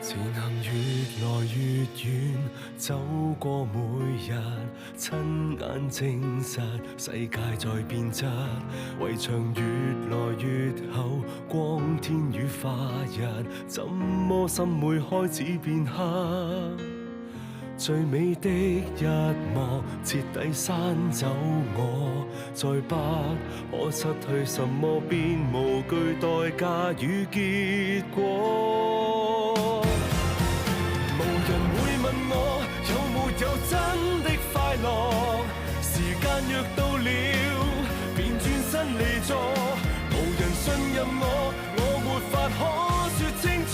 前行越來越遠，走過每日，親眼證實世界在變質，圍牆越來越厚，光天與化日，怎麼心會開始變黑？最美的一幕，徹底刪走我，再不可失去什麼，便無懼代價與結果。無人會問我有沒有真的快樂，時間若到了，便轉身離座。無人信任我，我沒法可說清楚，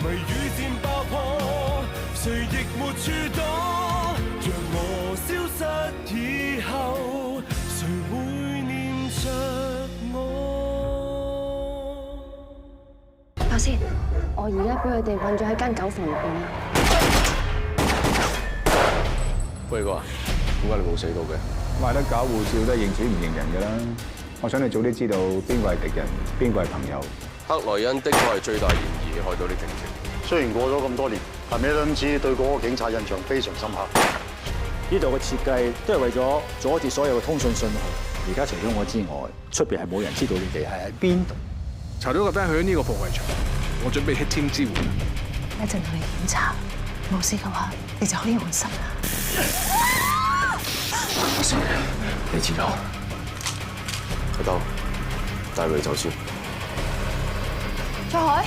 謎語漸爆破，誰亦沒處躲。讓我消失以後，誰會念着我？頭先，我而家俾佢哋困咗喺間狗房入邊啦。輝哥啊，點解你冇死到嘅？賣得假護照都係認主唔認人㗎啦。我想你早啲知道邊個係敵人，邊個係朋友。克萊恩的確係最大嫌疑，害到你停職。雖然過咗咁多年，但係兩次對嗰個警察印象非常深刻。呢度嘅設計都係為咗阻止所有嘅通訊信號。而家除咗我之外，出邊係冇人知道你哋係喺邊度。查到個單去咗呢個防圍牆，我準備 hit team 支援。一陣我哋檢查，冇事嘅話，你就可以換身啦。我先，你知道。阿豆，帶佢走先。蔡海，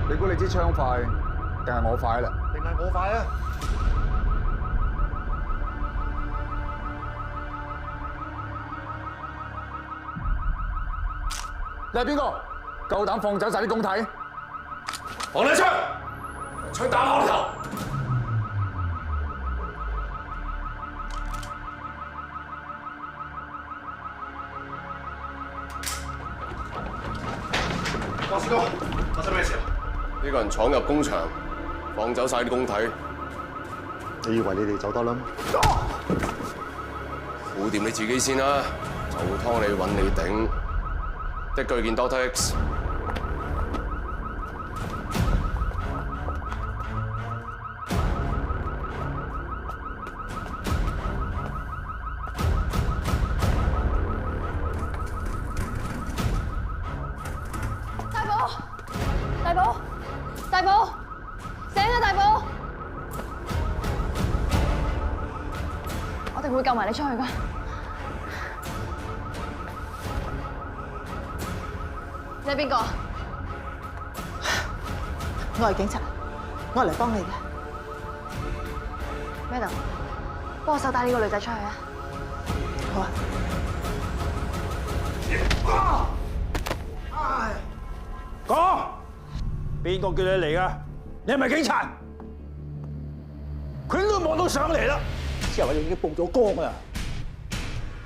你估你支槍快，定係我快啦？定係我快啊！你係邊個？夠膽放走晒啲公體？黃禮昌，槍打我頭！博士哥，發生咩事啊？呢個人闖入工場，放走晒啲公體。你以為你哋走得啦？顧掂你自己先啦，就湯你揾你頂。的據見 Dr. X。大寶，大寶，大寶，醒啊！大寶，我哋會救埋你出去噶。你係邊個？我係警察，我嚟幫你嘅。咩度？幫我手帶呢個女仔出去啊！好啊。講，邊個叫你嚟㗎？你係咪警察？佢應該望到上嚟啦，之後我已經報咗光啦。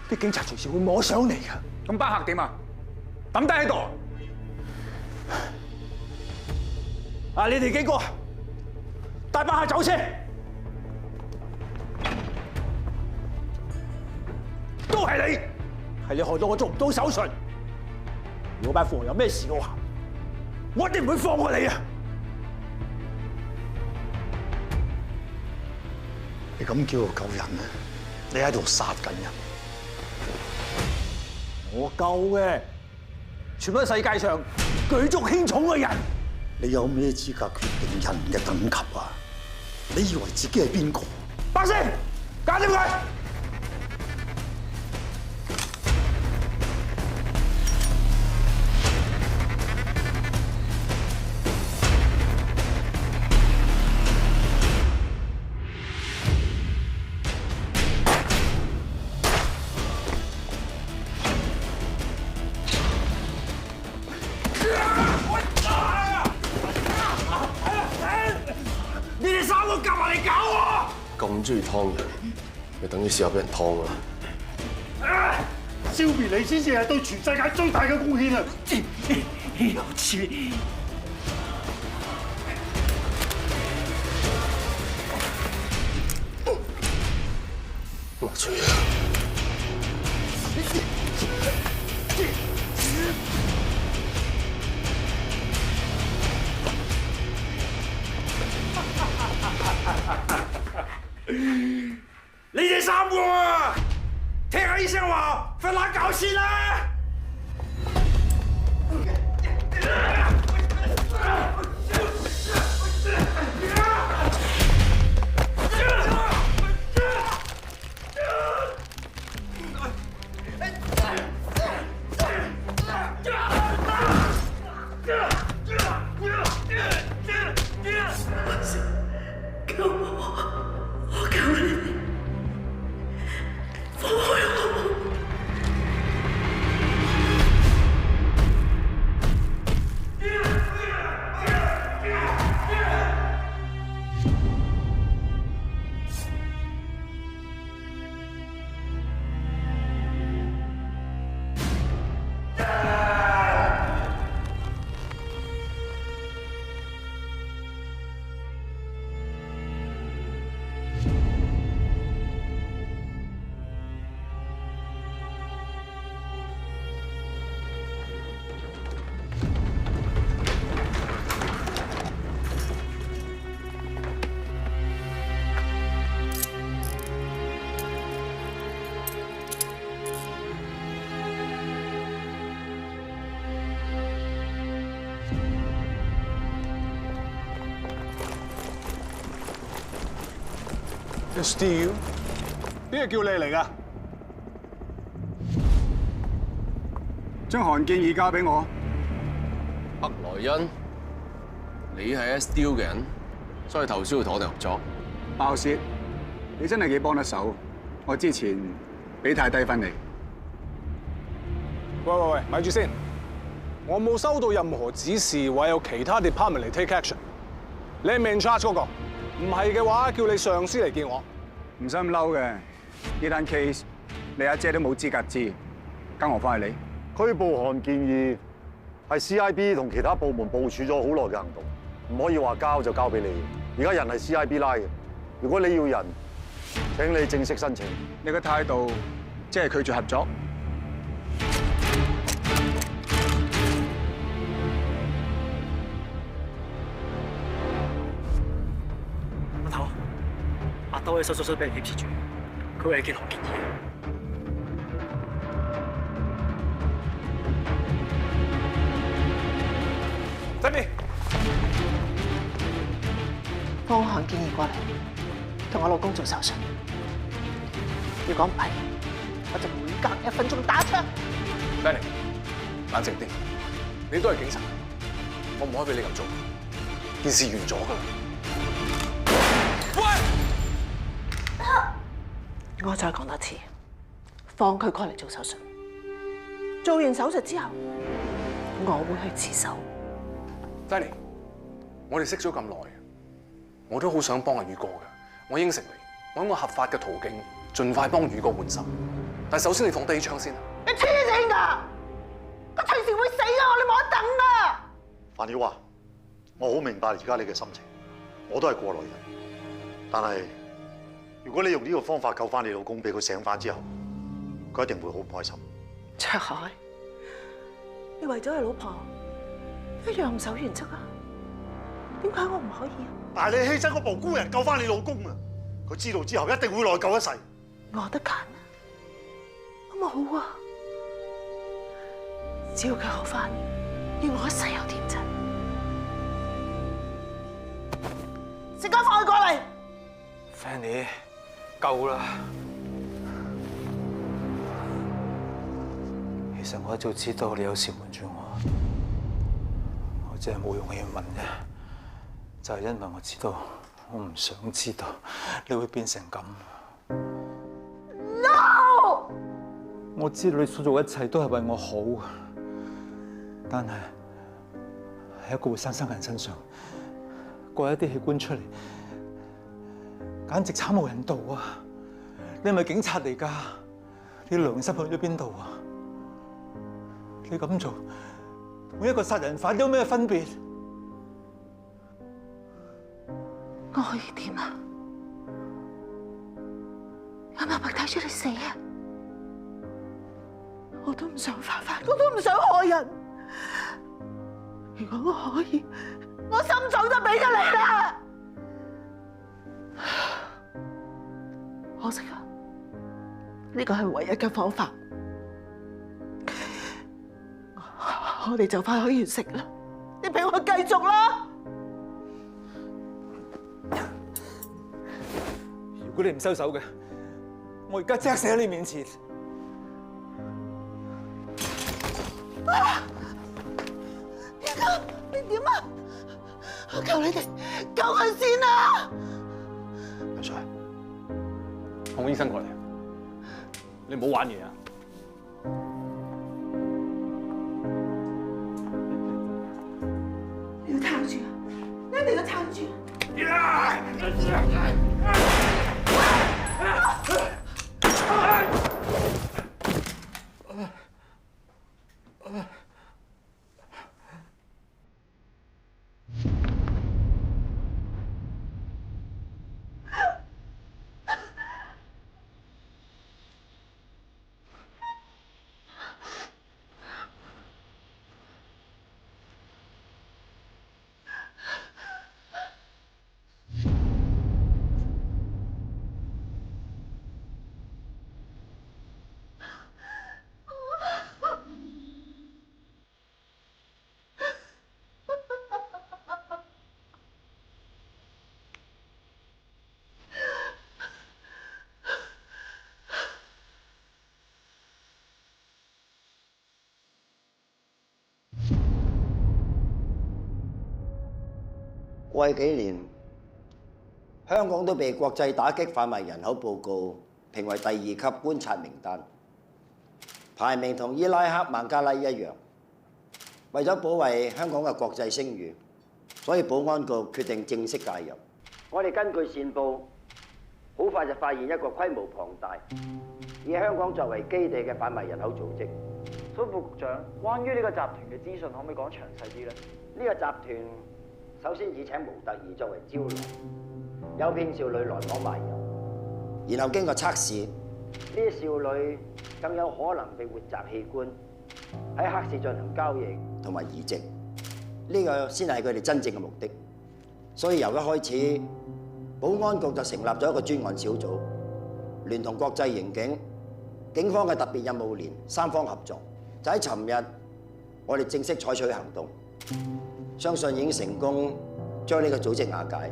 啲警察隨時會摸上嚟㗎。咁班客點啊？抌低喺度。啊！你哋幾個帶班客走先，都係你，係你害到我做唔到手術。如果班富豪有咩事嘅話，我一定唔會放過你啊！你咁叫我救人啊？你喺度殺緊人。我救嘅，全部係世界上舉足輕重嘅人。你有咩資格決定人嘅等級啊？你以為自己係邊個？巴士，搞掂佢！咁中意劏人，你等於試下俾人劏啊！消滅你先至係對全世界最大嘅貢獻啊！有錢。我追啊！快拉搞先啦！Steve， 邊個叫你嚟㗎？將韓建義交俾我。北萊恩，你係 S.Steel 嘅人，所以頭先要同我哋合作。爆竊，你真係幾幫得手。我之前俾太低分你。喂，咪住先，我冇收到任何指示話有其他 department 嚟 take action。你係 main charge 嗰個，唔係嘅話叫你上司嚟見我。唔使咁嬲嘅，呢單 case 你阿姐都冇資格知，更何況係你。拘捕韓建義係 CIB 同其他部門部署咗好耐嘅行動，唔可以話交就交俾你。而家人係 CIB 拉嘅，如果你要人，請你正式申請。你嘅態度即係拒絕合作。阿頭，阿兜喺收縮室俾人挾持住，佢話你見韓建義。仔邊，放韓建義過嚟，同我老公做手術。如果唔係，我就每隔1分鐘打槍。Danny，冷靜啲，你都係警察，我唔可以俾你咁做。件事完咗㗎啦。我再講多次，放佢過嚟做手術。做完手術之後，我會去自首。Danny，我哋識咗咁耐，我都好想幫阿宇哥嘅，我應承你，我用個合法嘅途徑，盡快幫宇哥換心。但係首先你放低槍先。你黐線㗎！佢隨時會死啊！你冇得等啊！范曉華，我好明白而家你嘅心情，我都係過來人。但係如果你用呢個方法救翻你老公，俾佢醒翻之後，佢一定會好唔開心。卓海，你為咗你老婆一樣唔守原則啊？點解我唔可以啊？但係你犧牲嗰無辜人救翻你老公啊！佢知道之後一定會內疚一世。我得揀啊，咁咪好啊！只要佢好翻，要我一世有點啫。即刻放佢過嚟 Fanny， 夠啦！其實我一早知道你有事瞞住我，我只係冇勇氣去問啫。就係因為我知道，我唔想知道你會變成咁。No！ 我知道你所做一切都係為我好，但係喺一個活生生嘅人身上割一啲器官出嚟，簡直慘無人道啊！你係咪警察嚟㗎？你良心去咗邊度啊？你咁做同一個殺人犯有咩分別？我可以點啊？有冇白睇住你死啊？我都唔想犯法，我都唔想害人。如果我可以，我心早就俾咗你啦。可惜啊，呢個係唯一嘅方法。我哋就快可以完成啦，你俾我繼續啦。如果你唔收手嘅，我而家即刻死喺你面前。邊個？你點啊？我求你哋救佢先啊！阿 Sir，孔醫生過嚟，你唔好玩嘢啊！你要撐住，你一定要撐住。過去幾年，香港都被國際打擊販賣人口報告評為第2級觀察名單，排名同伊拉克、孟加拉一樣。為咗保衛香港嘅國際聲譽，所以保安局決定正式介入。我哋根據線報，好快就發現一個規模龐大，以香港作為基地嘅販賣人口組織。蘇副局長，關於呢個集團嘅資訊，可唔可以講詳細啲咧？呢個集團首先以請模特兒作為招徠，誘騙少女來港賣淫，然後經過測試，呢啲少女更有可能被活摘器官，喺黑市進行交易同埋移植，呢個先係佢哋真正嘅目的。所以由一開始，保安局就成立咗一個專案小組，聯同國際刑警、警方嘅特別任務連三方合作。就喺尋日，我哋正式採取行動。相信已經成功將呢個組織瓦解。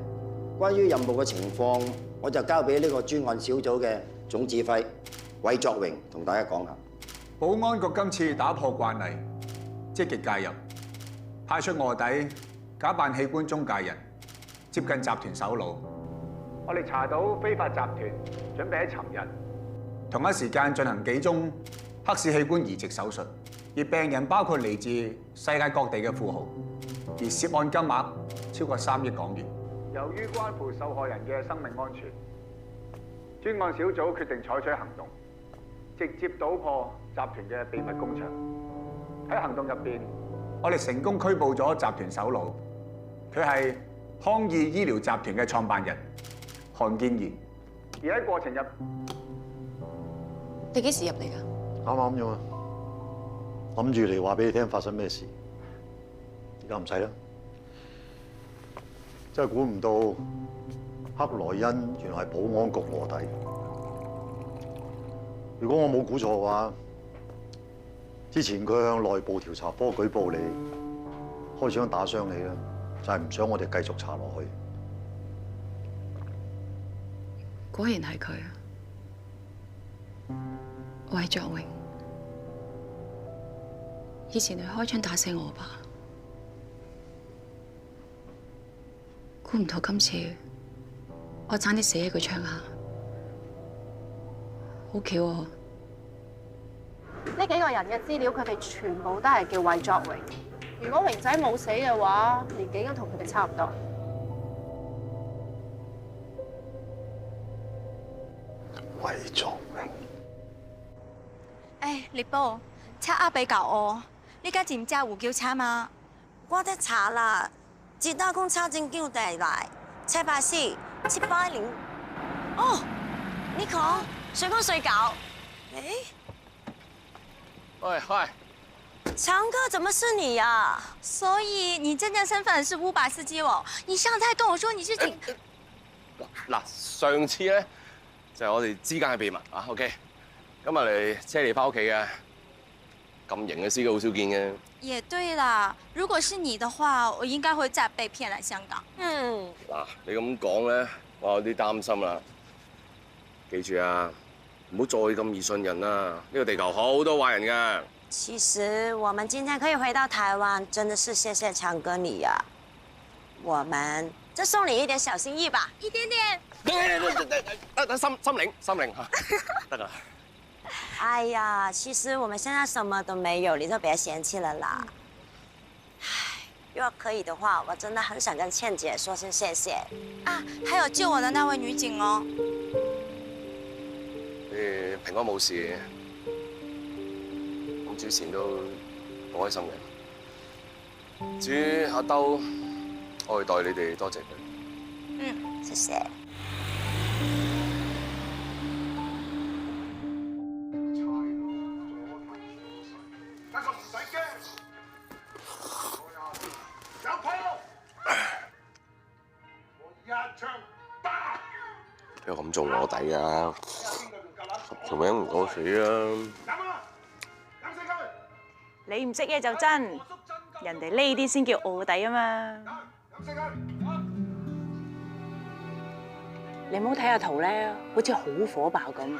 關於任務嘅情況，我就交俾呢個專案小組嘅總指揮韋作榮同大家講下。保安局今次打破慣例，積極介入，派出臥底假扮器官中介人，接近集團首腦。我哋查到非法集團準備喺尋日同一時間進行幾宗黑市器官移植手術，而病人包括嚟自世界各地嘅富豪。而涉案金額超過3億港元。由於關乎受害人嘅生命安全，專案小組決定採取行動，直接搗破集團嘅秘密工場。喺行動入邊，我哋成功拘捕咗集團首腦，佢係康義醫療集團嘅創辦人韓建賢。而喺過程入，你幾時入嚟㗎？啱啱啫嘛，諗住嚟話俾你聽發生咩事。而家唔使啦，真係估唔到克萊恩原來係保安局臥底。如果我冇估錯嘅話，之前佢向內部調查科舉報你，開槍打傷你啦，就係唔想我哋繼續查落去。果然係佢啊，韋作榮。以前佢開槍打死我爸。估唔到今次我差啲死喺佢槍下，好巧啊！呢幾個人嘅資料，佢哋全部都係叫韋作榮。如果榮仔冇死嘅話，年紀應該同佢哋差唔多。韋作榮，哎，力波，車阿比較我，呢家知唔知阿胡叫車嘛？我得查啦。接打公車證叫帶來784-780。哦，你講睡唔睡覺？喂，強哥怎麼是你呀？所以你真正身份是Uber司機哦。你上次還跟我說你是警。嗱，上次咧就係我哋之間嘅秘密啊。OK， 今日嚟車你翻屋企嘅，咁型嘅司機好少見嘅。也對啦，如果是你的話，我應該會再被騙來香港。嗱，你咁講咧，我有啲擔心啦。記住啊，唔好再咁易信人啦！呢個地球好多壞人㗎。其實我們今天可以回到台灣，真的是謝謝強哥你呀。我們就送你一點小心意吧，一點點。得心靈嚇，得啦。哎呀，其實我們現在什麼都沒有，你就別嫌棄了啦。唉，如果可以的話，我真的很想跟倩姐說聲謝謝。啊，還有救我的那位女警哦。你平安冇事，咁之前都好開心嘅。至於阿兜，我會代你哋多謝佢。謝謝。邊有咁做我底啊？條名唔講死啊！你唔識嘢就真，人哋呢啲先叫臥底啊嘛！你唔好睇下圖咧，好似好火爆咁，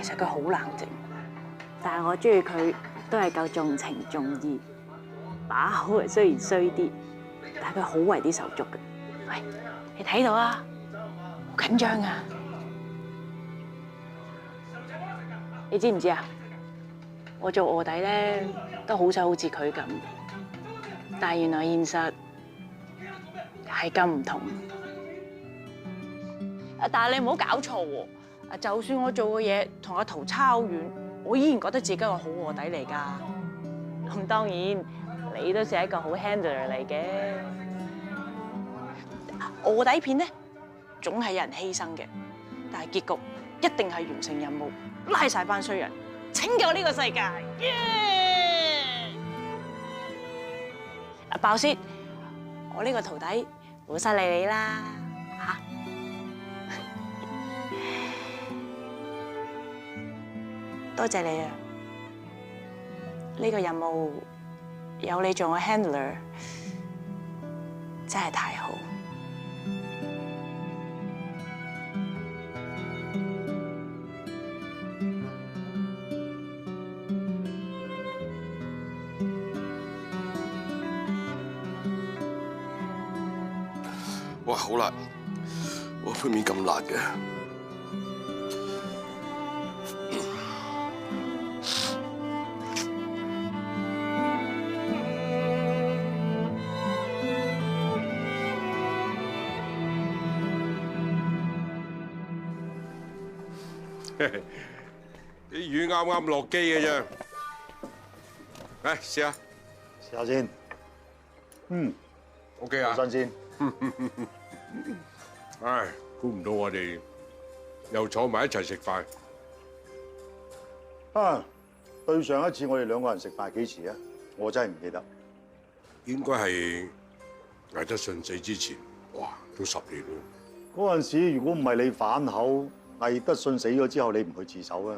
其實佢好冷靜。但係我中意佢都係夠重情重義，把口啊雖然衰啲，但係佢好為啲手足嘅。喂，你睇到啊？好緊張啊！你知唔知啊？我做臥底咧，都好想好似佢咁，但係原來現實係咁唔同。但係你唔好搞錯喎！就算我做嘅嘢同阿圖差好遠，我依然覺得自己係個好臥底嚟㗎。咁當然，你都算係一個好 handler 嚟嘅。臥底片咧，總係有人犧牲嘅，但係結局一定係完成任務，拉晒班衰人，拯救呢個世界。阿爆師，我呢個徒弟好犀利你啦嚇！多謝你啊！呢個任務有你做我 handler， 真係太好。哇，好辣！我杯麵咁辣嘅。啲魚啱啱落機嘅啫，嚟試下，試下先。OK 啊，新鮮。唉，估唔到我哋又坐埋一齊食飯。啊，對上一次我哋兩個人食飯幾時啊？我真係唔記得。應該係魏德信死之前，哇，都10年啦。嗰陣時如果唔係你反口，魏德信死咗之後，你唔去自首啊，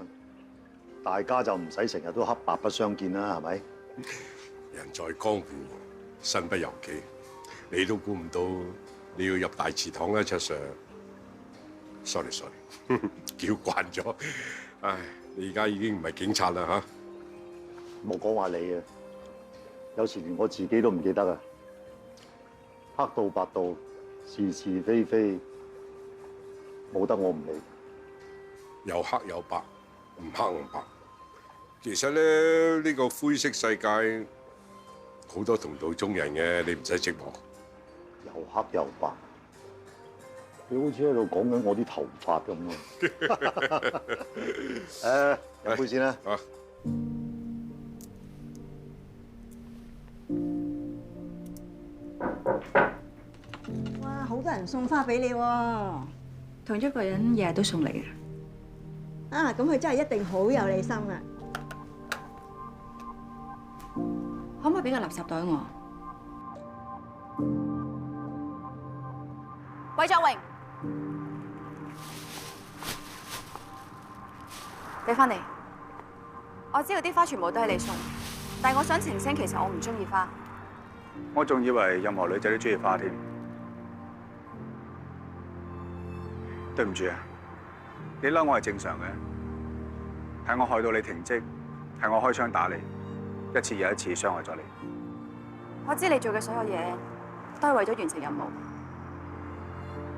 大家就唔使成日都黑白不相見啦，係咪？人在江湖，身不由己。你都估唔到你要入大祠堂啦，卓 Sir。sorry， 叫慣咗。唉，你而家已經唔係警察啦嚇。冇講話你啊，有時連我自己都唔記得啊。黑道白道，是是非非，冇得我唔理。有黑有白，唔黑唔白。其實咧，呢個灰色世界好多同道中人嘅，你唔使寂寞。又黑又白，你好似喺度講緊我啲頭髮咁啊！飲杯先啦。啊！哇！好多人送花俾你喎，同一個人日日都送嚟嘅。啊！咁佢真係一定好有你心啊！可唔可以俾個垃圾袋我？韋作榮，俾翻嚟。我知道啲花全部都係你送，但係我想澄清，其實我唔中意花。我仲以為任何女仔都中意花添。對唔住啊，你嬲我係正常嘅，係我害到你停職，係我開槍打你，一次又一次傷害咗你。我知你做嘅所有嘢都係為咗完成任務，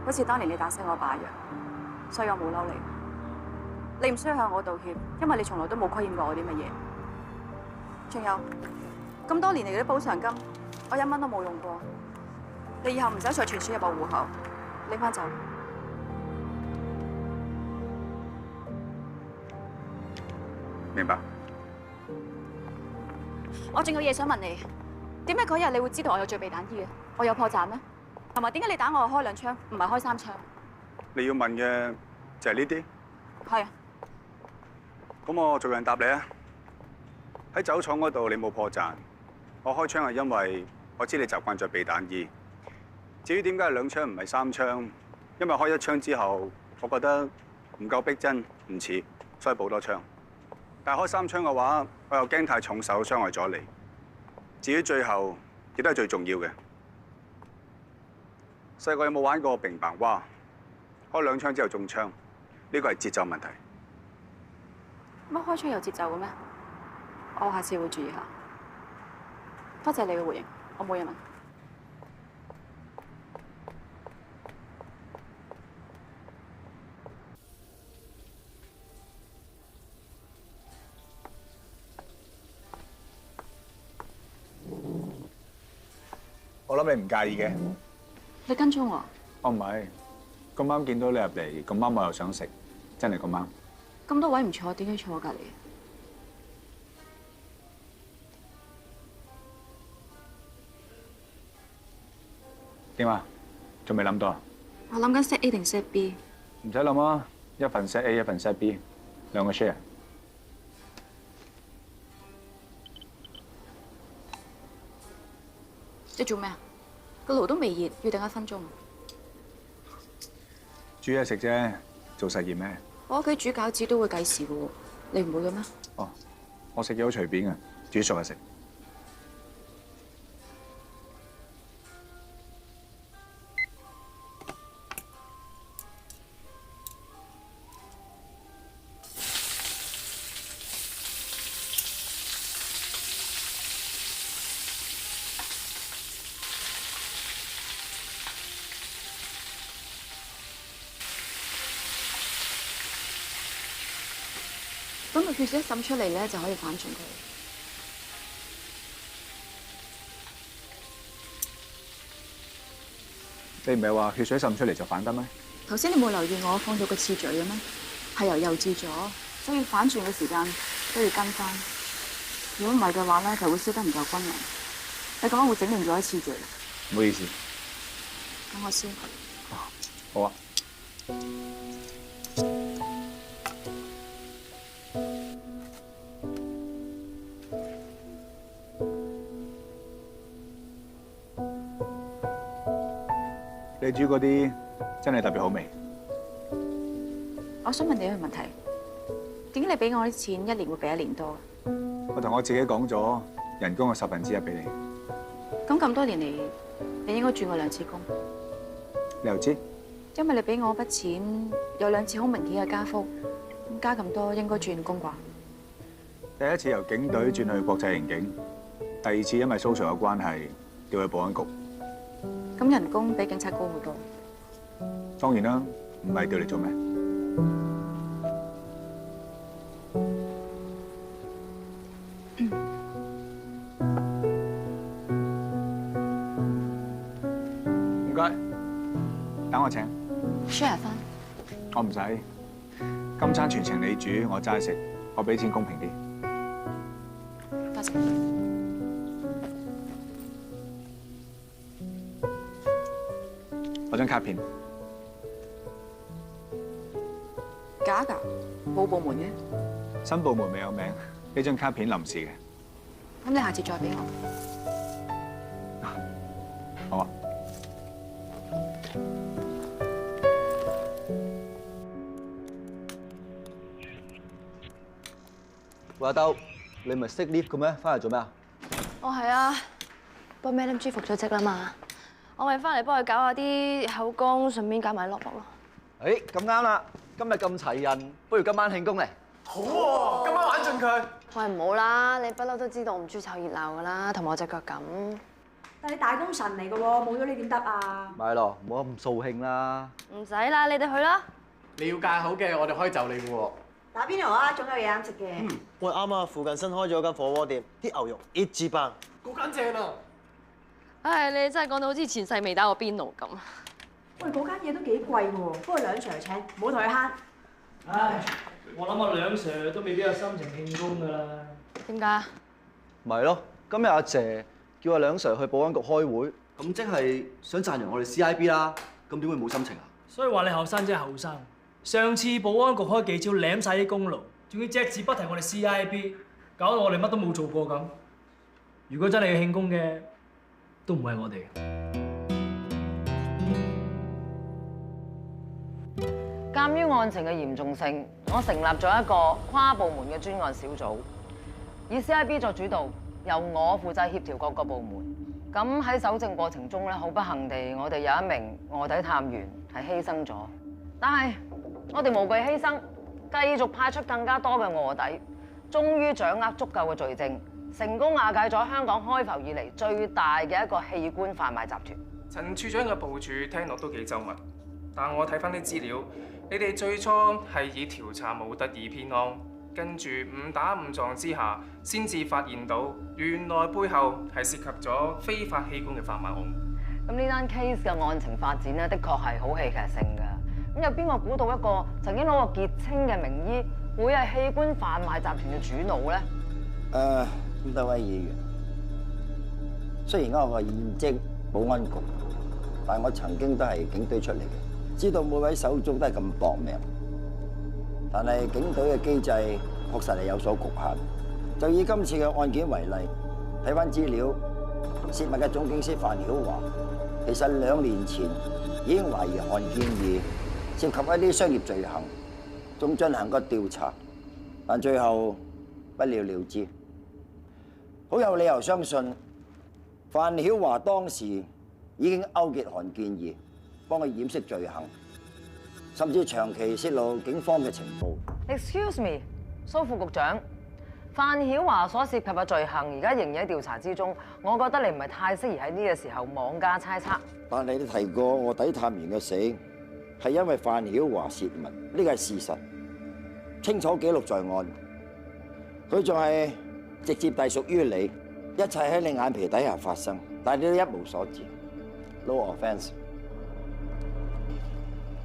好似當年你打死我爸一樣，所以我冇嬲你。你唔需要向我道歉，因為你從來都冇虧欠過我啲乜嘢。仲有咁多年嚟嘅啲補償金，我1蚊都冇用過。你以後唔使再存錢入我戶口，拎翻走。明白。我仲有嘢想問你，點解嗰日你會知道我有最避彈衣嘅？我有破綻咩？同埋點解你打我係開2槍，唔係開3槍？你要問嘅就係呢啲？係啊。咁我逐樣答你啊。喺酒廠嗰度你冇破綻，我開槍係因為我知你習慣着避彈衣。至於點解係2槍唔係3槍，因為開1槍之後，我覺得唔夠逼真，唔似，所以補多槍。但係開3槍嘅話，我又驚太重手傷害咗你。至於最後，亦都係最重要嘅。細個有冇玩過平白蛙？開2槍之後中槍，呢個係節奏問題。乜開槍有節奏嘅咩？我下次會注意下。多謝你嘅回應，我冇嘢問。我諗你唔介意嘅。你跟蹤我？我唔係，咁啱見到你入嚟，咁啱我又想食，真係咁啱。咁多位唔坐，點解坐我隔離？點啊？仲未諗到啊？我諗緊 set A 定 set B。唔使諗啊，一份 set A， 一份 set B，2個 share。你做咩啊？個爐都未熱，要等1分鐘。煮嘢食啫，做實驗咩？我屋企煮餃子都會計時嘅喎，你唔會嘅咩？哦，我食嘢好隨便嘅，煮熟就食。咁個血水滲出嚟咧，就可以反轉佢。你唔係話血水滲出嚟就反得咩？頭先你冇留意我放咗個次序嘅咩？係由右至左，所以反轉嘅時間都要跟翻。如果唔係嘅話咧，就會燒得唔夠均勻。你咁樣會整亂咗一次序。唔好意思。等我先。好啊。你煮嗰啲真係特別好味。我想問你一個問題，點解你俾我啲錢1年會比1年多？我同我自己講咗，人工嘅1/10俾你。咁多年嚟，你應該轉過2次工。你又知？因為你俾我筆錢有2次好明顯嘅加幅，咁加咁多應該轉工啩？第一次由警隊轉去國際刑警，第2次因為 social 嘅關係調去保安局。咁人工比警察高好多。當然啦，唔係調嚟做咩？唔該，等我請。share 翻。我唔使，今餐全程你煮，我齋食，我俾錢公平啲。多謝。我張卡片。假㗎，冇部門嘅。新部門未有名，呢張卡片臨時嘅。咁你下次再俾我。好啊。喂，阿兜，你唔係 sick leave 嘅咩？翻嚟做咩啊？我係啊，不過 Madam G 復咗職啦嘛，我咪翻嚟幫佢搞下啲口供，順便搞埋落幕咯。誒，咁啱啦！今日咁齊人，不如今晚慶功嚟。好喎，今晚玩盡佢。喂，唔好啦，你不嬲都知道我唔中意湊熱鬧噶啦，同埋我隻腳咁。但你大功臣嚟嘅喎，冇咗你點得啊？咪係咯，唔好咁掃興啦。唔使啦，你哋去啦。你要戒口嘅，我哋可以就你嘅喎。打邊爐啊，總有嘢啱食嘅。喂，啱啊！附近新開咗間火鍋店，啲牛肉一支棒。嗰間正啊！唉，你真係講到好似前世未打過邊爐咁。喂，嗰間嘢都幾貴喎，不過梁 Sir 請，唔好同佢慳。唉，我諗阿梁 Sir 都未必有心情慶功㗎啦。點解？咪咯，今日阿姐叫阿梁 Sir 去保安局開會，咁即係想讚揚我哋 CIB 啦。咁點會冇心情啊？所以話你後生真係後生。上次保安局開記招攬晒啲功勞，仲要隻字不提我哋 CIB， 搞到我哋乜都冇做過咁。如果真係要慶功嘅，都唔係我哋。鑑於案情嘅嚴重性，我成立咗一個跨部門嘅專案小組，以 CIB 作主導，由我負責協調各個部門。咁喺搜證過程中咧，好不幸地，我哋有一名臥底探員係犧牲咗。但係我哋無懼犧牲，繼續派出更加多嘅臥底，終於掌握足夠嘅罪證，成功瓦解咗香港開埠以嚟最大嘅一個器官販賣集團。陳處長嘅部署聽落都幾周密，但我睇翻啲資料，你哋最初係以調查模特兒騙案，跟住誤打誤撞之下，先至發現到原來背後係涉及咗非法器官嘅販賣案。咁呢單 case 嘅案情發展咧，的確係好戲劇性㗎。咁有邊個估到一個曾經攞過傑青嘅名醫，會係器官販賣集團嘅主腦咧？咁多位議員，雖然我係個現職保安局，但我曾經都係警隊出嚟嘅，知道每位手足都係咁搏命。但係警隊嘅機制確實係有所局限。就以今次嘅案件為例，睇翻資料，涉密嘅總警司范曉華，其實2年前已經懷疑韓建義涉及一啲商業罪行，仲進行過調查，但最後不了了之。好有理由相信，范曉華當時已經勾結韓建義，幫佢掩飾罪行，甚至長期泄露警方嘅情報。Excuse me， 蘇副局長，范曉華所涉及嘅罪行而家仍然喺調查之中，我覺得你唔係太適宜喺呢個時候妄加猜測。但係你提過臥底探員嘅死係因為范曉華泄密，呢個係事實，清楚記錄在案。佢仲係直接隸屬於你，一切喺你眼皮底下發生，但係你都一無所知。No offence。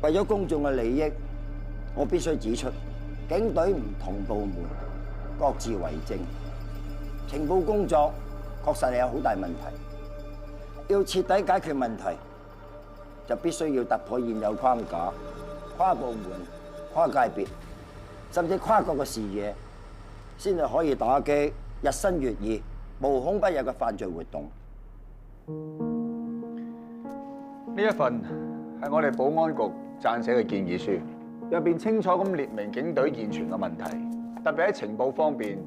為咗公眾嘅利益，我必須指出，警隊唔同部門各自為政，情報工作確實係有好大問題。要徹底解決問題，就必須要突破現有框架，跨部門、跨界別，甚至跨國嘅視野，先至可以打擊日新月異、無孔不入嘅犯罪活動。呢一份係我哋保安局撰寫嘅建議書，入邊清楚咁列明警隊現存嘅問題，特別喺情報方面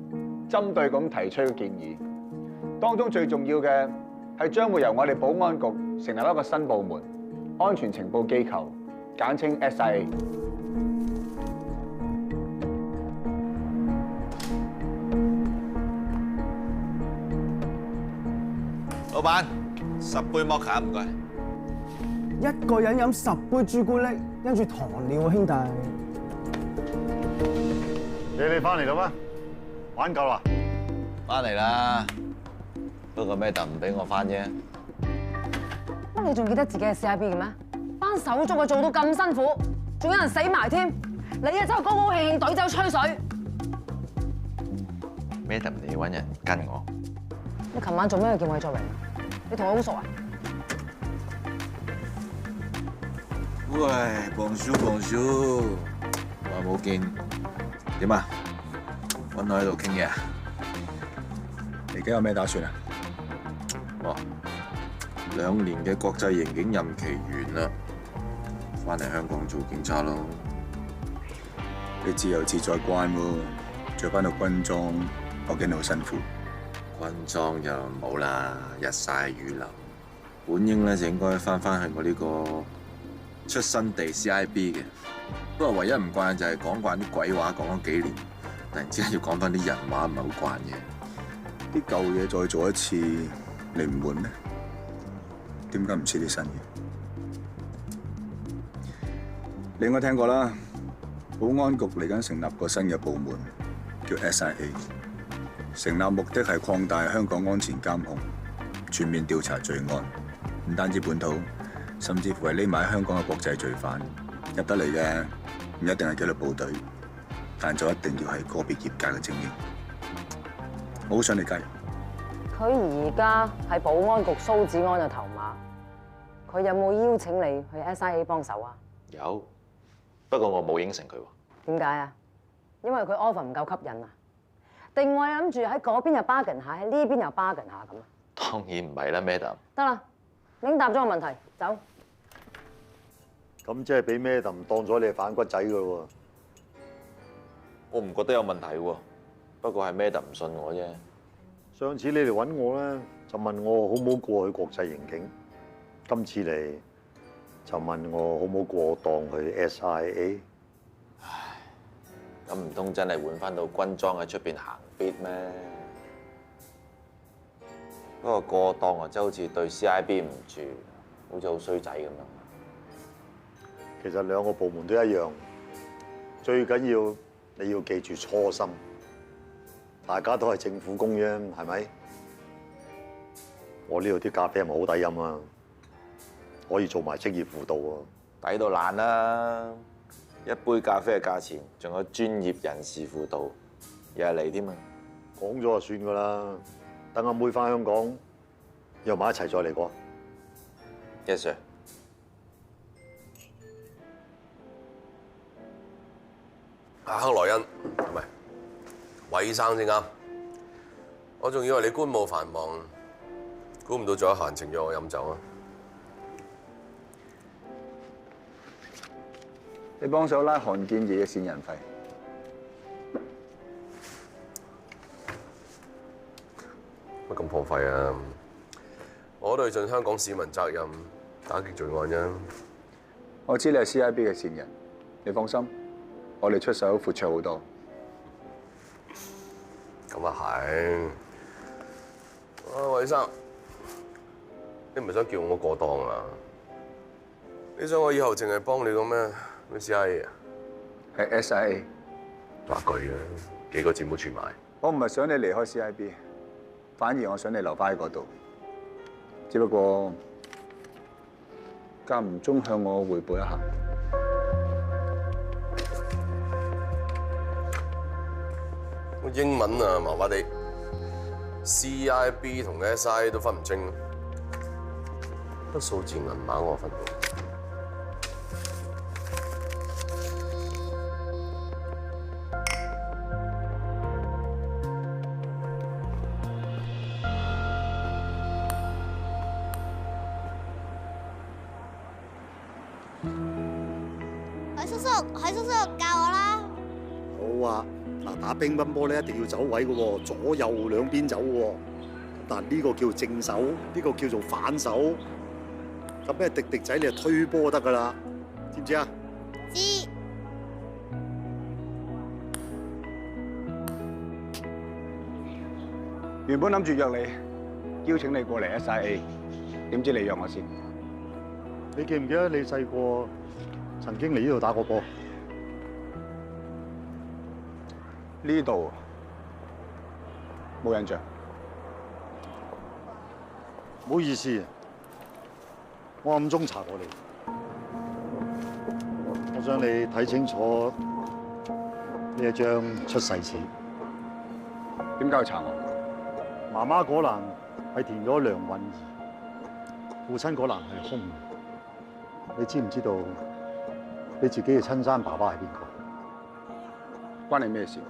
針對咁提出嘅建議。當中最重要嘅係將會由我哋保安局成立一個新部門——安全情報機構，簡稱 SIA。老闆，10杯摩卡唔該。一個人飲10杯朱古力，跟住糖尿，兄弟。你翻嚟啦咩？玩夠啦？翻嚟啦，不過咩特唔俾我翻啫？乜你仲記得自己係 CIB 嘅咩？班手足啊做到咁辛苦，仲有人死埋添，你啊真係高高興興隊走吹水。咩特你要揾人跟我？你琴晚做咩叫我去作為？你同我好熟啊？喂，磅叔，耐冇見，點啊？揾我喺度傾嘢啊？你而家有咩打算啊？哇，2年嘅國際刑警任期完啦，翻嚟香港做警察咯。你自由自在慣喎，着翻套軍裝，我驚你好辛苦。軍裝就冇啦，日曬雨淋。本應咧就應該翻去我呢個出生地 CIB 嘅，不過唯一唔慣就係講慣啲鬼話，講咗幾年，突然之間要講翻啲人話，唔係好慣嘅。啲舊嘢再做一次，你唔悶咩？點解唔試啲新嘢？你應該聽過啦，保安局嚟緊成立個新嘅部門，叫 SIA。成立目的係擴大香港安全監控，全面調查罪案，唔單止本土，甚至乎係匿埋喺香港嘅國際罪犯入得嚟嘅，唔一定係紀律部隊，但就一定要係個別業界嘅精英。我好想你加入。佢而家喺保安局蘇子安嘅頭馬，佢有冇邀請你去 SIA 幫手啊？有，不過我冇應承佢喎。點解啊？因為佢 offer 唔夠吸引啊？定我諗住喺嗰邊又 bargain 下，喺呢邊又 bargain 下咁啊？當然唔係啦 ，Madam。得啦，已經答咗個問題，走。咁即係俾 Madam 當咗你係反骨仔噶咯喎？我唔覺得有問題喎，不過係 Madam 唔信我啫。上次你嚟揾我咧，就問我好唔好過去國際刑警；今次嚟就問我好唔好過檔去 SIA。唉，咁唔通真係換翻到軍裝喺出邊行必咩？不過過檔啊，真係好似對 CIB 唔住，好似好衰仔咁樣。其實兩個部門都一樣，最緊要你要記住初心。大家都係政府工啫，係咪？我呢度啲咖啡係咪好抵飲啊？可以做埋職業輔導喎，抵到爛啦！一杯咖啡嘅價錢，仲有專業人士輔導，又係你添啊！講咗就算㗎啦，等阿妹翻香港，約埋一齊再嚟過。Yes sir。阿克萊恩，唔係韋生先啱。我仲以為你官務繁忙，估唔到仲有閒情約我飲酒啊！你幫手拉韓建義嘅線人費。乜咁破費啊？我都係盡香港市民責任，打擊罪案啫。我知你係 CIB 嘅線人，你放心，我哋出手闊綽好多。咁啊係。啊，韋生，你唔係想叫我過檔啊？你想我以後淨係幫你個咩 CIA 啊？係 SIA。話句啊，幾個字冇傳埋。我唔係想你離開 CIB， 反而我想你留翻喺嗰度。只不過間唔中向我彙報一下。我英文啊麻麻地 ，CIB 同 SIA 都分唔清，得數字銀碼我分到。海叔叔教我啦。好啊，嗱，打乒乓波咧一定要走位嘅喎，左右兩邊走喎。但呢個叫正手，呢個叫做反手。咁咩迪迪仔你就推波得噶啦，知唔知啊？知。原本諗住約你，邀請你過嚟 SIA， 點知你約我先。你記唔記得你細個曾經嚟呢度打過波？呢度冇印象。唔好意思，我暗中查過你。我想你睇清楚呢一張出世紙。點解要查我？媽媽嗰欄係填咗梁韻儀，父親嗰欄係空。你知唔知道你自己嘅親生爸爸係邊個？關你咩事？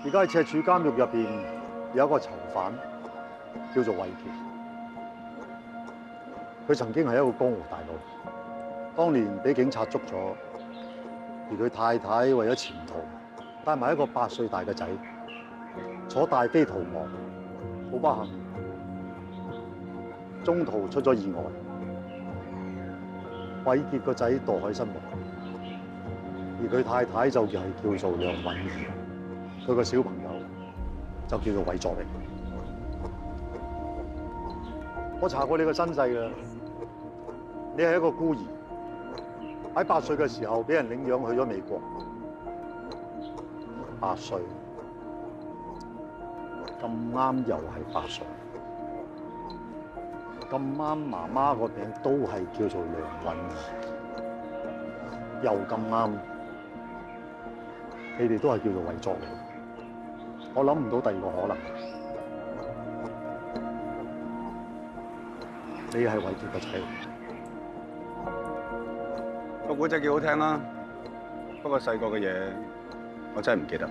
而家喺赤柱監獄入邊有一個囚犯叫做韋奇，佢曾經係一個江湖大佬，當年俾警察捉咗，而佢太太為咗潛逃，帶埋一個8歲大嘅仔，坐大飛逃亡，好不幸，中途出咗意外，偉傑個仔墮海身亡，而佢太太就係叫做梁偉儀，佢個小朋友就叫做偉作榮。我查過你個身世㗎，你係一個孤兒，喺8歲嘅時候俾人領養去咗美國。8歲，咁啱又係8歲，咁啱媽媽個名都係叫做梁韻儀，又咁啱，你哋都係叫做偉作榮。我諗唔到第二個可能。你係偉傑個仔。個古仔幾好聽啦，不過細個嘅嘢我真係唔記得。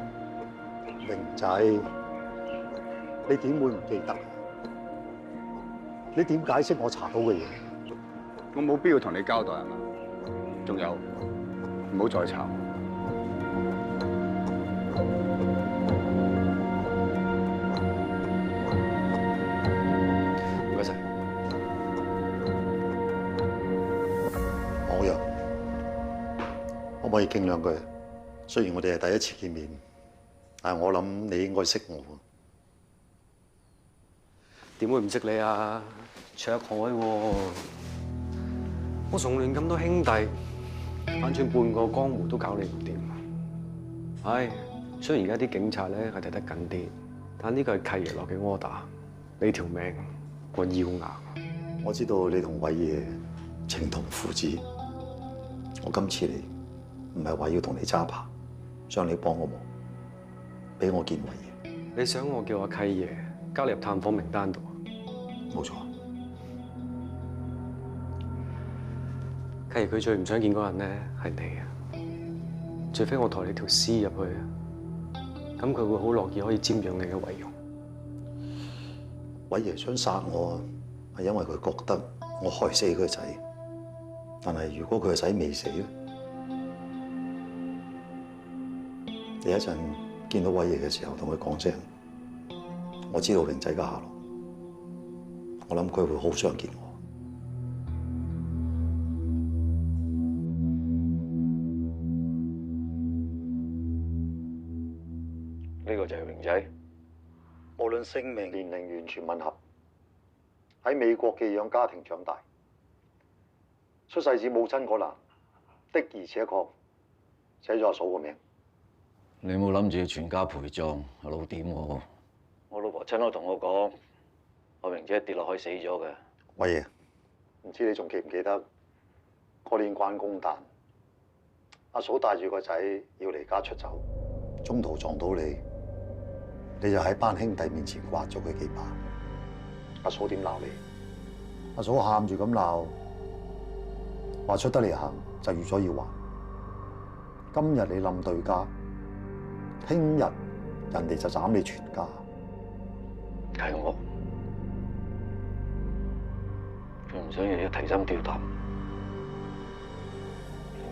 榮仔，你點會唔記得？你點解釋我查到嘅嘢？我冇必要同你交代啊嘛。仲有，唔好再查。唔該晒。我呀，可唔可以傾兩句？雖然我哋係第一次見面，但係我諗你應該識我。點會唔識你啊？卓海喎，我重練咁多兄弟，反轉半個江湖都搞你唔掂。唉，雖然而家啲警察咧係睇得緊啲，但呢個係契爺落嘅 order， 你條命我要硬。我知道你同偉爺情同父子，我今次嚟唔係話要同你揸扒，想你幫我忙，俾我見偉爺。你想我叫阿契爺加你入探訪名單度？冇錯。契爺佢最唔想見嗰人咧係你啊！除非我抬你條屍入去啊，咁佢會好樂意可以瞻仰你嘅遺容。偉爺想殺我係因為佢覺得我害死佢個仔，但係如果佢個仔未死咧，你一陣見到偉爺嘅時候，同佢講聲，我知道榮仔嘅下落，我諗佢會好想見我。呢個就係榮仔，無論姓名、年齡完全吻合，喺美國寄養家庭長大，出世紙母親嗰欄的而且確寫咗阿嫂個名。你冇諗住要全家陪葬，阿老點我？我老婆親口同我講，阿榮仔跌落海死咗嘅。偉爺，唔知你仲記唔記得嗰年關公誕，阿嫂帶住個仔要離家出走，中途撞到你，你就喺班兄弟面前刮咗佢幾巴。阿嫂點鬧你？阿嫂喊住咁鬧，話出得嚟行就預咗要還。今日你冧對家，聽日人哋就斬你全家。係我，佢唔想日日提心吊膽，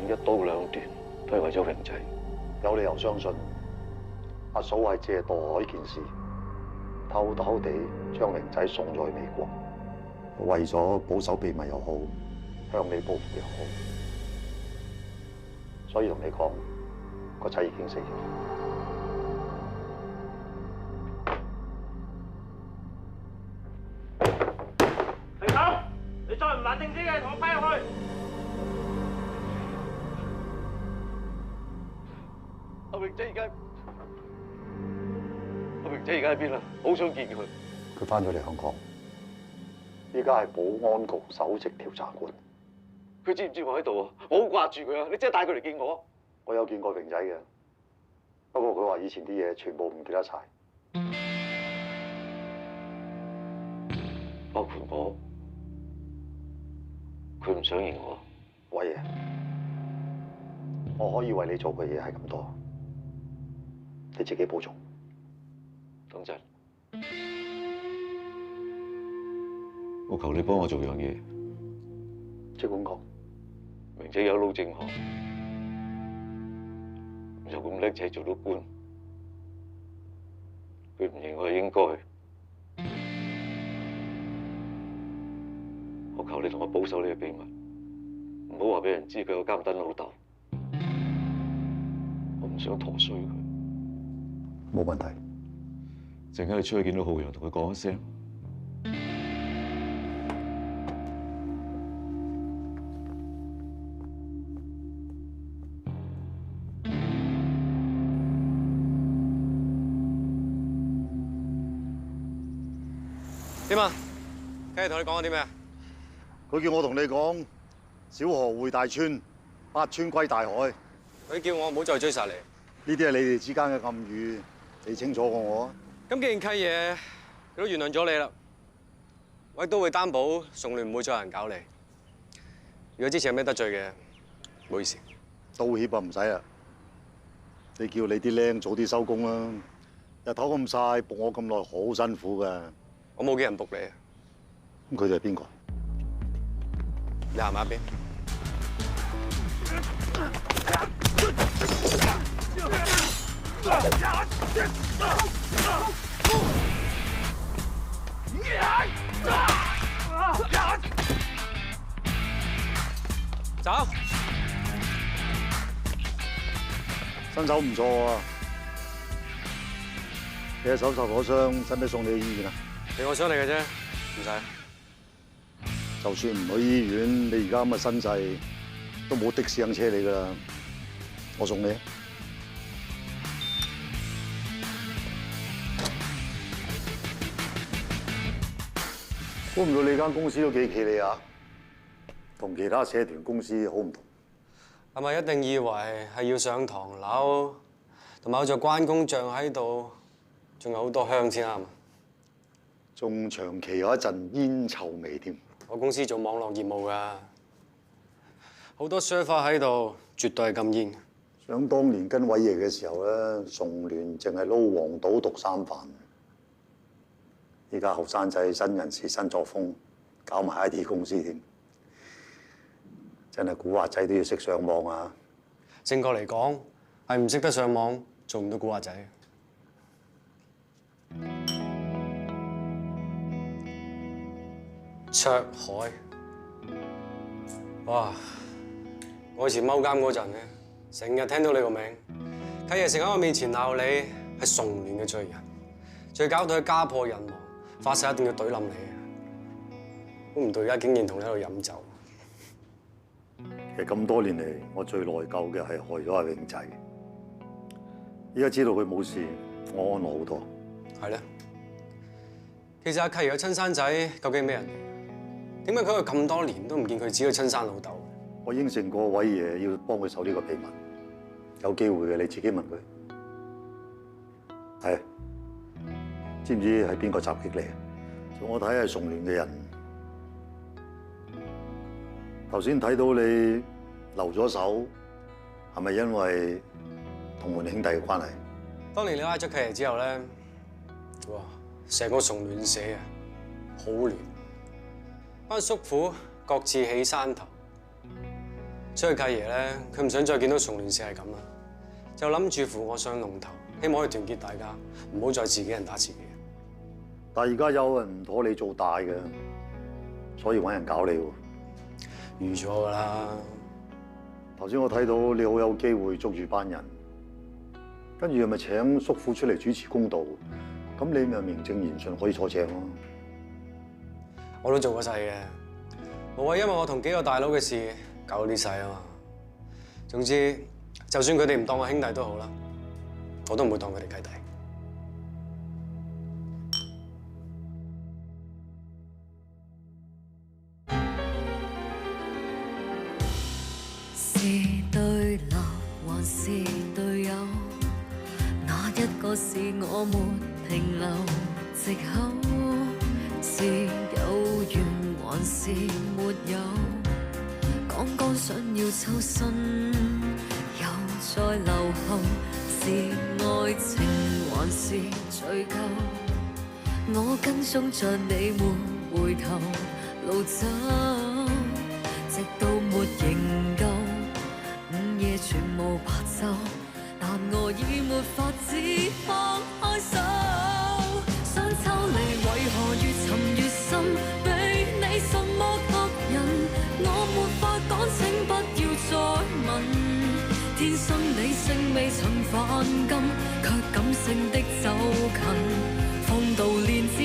一刀兩斷都係為咗榮仔。有理由相信阿嫂係借墮海件事，偷偷地將榮仔送咗去美國，為咗保守秘密又好，向你報復又好，所以同你講，個仔已經死咗。停手！你再唔冷靜啲嘅，同我批入去。阿榮仔而家喺邊啊？好想見佢。佢翻咗嚟香港，依家係保安局首席調查官。佢知唔知我喺度啊？我好掛住佢啊！你真係帶佢嚟見我。我有見過榮仔嘅，不過佢話以前啲嘢全部唔記得晒，包括我。佢唔想認我。偉爺，我可以為你做嘅嘢係咁多，你自己保重。等陣，我求你幫我做樣嘢。即管講。榮仔有腦正學，又咁叻仔做到官，佢唔認我係應該。我求你同我保守呢個秘密，唔好話俾人知佢有監躉老豆。我唔想陀衰佢。冇問題。陣間你出去見到浩洋，同佢講一聲。點啊？繼續同你講啲咩啊？佢叫我同你講，小河匯大川，八川歸大海。佢叫我唔好再追殺你。呢啲係你哋之間嘅暗語，你清楚過我啊。咁既然契爺佢都原諒咗你啦，我亦都會擔保宋聯唔會再有人搞你。如果之前有咩得罪嘅，唔好意思。道歉啊，唔使啊。你叫你啲僆早啲收工啦。日頭咁曬，仆我咁耐，好辛苦㗎。我冇叫人仆你啊。咁佢哋係邊個？你行埋一邊。走。身手唔錯啊！你隻手受火傷，使唔使送你去醫院啊？俾我傷你嘅啫，唔使。就算唔去醫院，你而家咁嘅身勢，都冇的士肯車你噶啦。我送你啊！估唔到你間公司都幾企理啊，同其他社團公司好唔同。係咪一定以為係要上唐樓，同埋有座關公像喺度，仲有好多香先啱？仲長期有一陣煙臭味添。我公司做網絡業務㗎，好多 server 喺度，絕對係禁煙。想當年跟偉爺嘅時候咧，崇聯淨係撈黃賭毒三飯。依家後生仔新人事新作風，搞埋 IT 公司添，真係古惑仔都要識上網啊！正確嚟講，係唔識得上網，做唔到古惑仔。卓海，哇！我以前踎監嗰陣咧，成日聽到你個名，契爺成日喺我面前鬧你係崇聯嘅罪人，最搞到佢家破人亡，發誓一定要懟冧你。估唔到而家竟然同你喺度飲酒。其實咁多年嚟，我最內疚嘅係害咗阿永仔。依家知道佢冇事，我安樂好多。係咧，其實阿契爺嘅親生仔究竟係咩人嚟？點解佢喺度咁多年都唔見佢自己嘅親生老豆？我應承過偉爺要幫佢守呢個秘密，有機會嘅你自己問佢。係，知唔知係邊個襲擊你啊？我睇係崇聯嘅人。頭先睇到你留咗手，係咪因為同門兄弟嘅關係？當年你拉咗契爺之後咧，哇！成個崇聯社啊，好亂。班叔父各自起山頭，所以契爺咧，佢唔想再見到崇聯社係咁啦，就諗住扶我上龍頭，希望可以團結大家，唔好再自己人打自己。但係而家有人唔妥你做大嘅，所以揾人搞你喎。預咗㗎啦。頭先我睇到你好有機會捉住班人，跟住又咪請叔父出嚟主持公道，咁你咪名正言順可以坐正咯。我都做過晒嘅，無謂因為我同幾個大佬嘅事搞到啲細啊嘛。總之，就算佢哋唔當我兄弟都好啦，我都唔會當佢哋契弟。是對立還是隊友？哪一個是我沒停留藉口？是有緣還是沒有？剛剛想要抽身，又再留後。是愛情還是追究？我跟蹤着你沒回頭路走，直到沒營救。午夜全無白晝，但我已沒法子放開手。想抽離，為何越沉越深？被你什麼給金，卻感性的走近，放蕩練知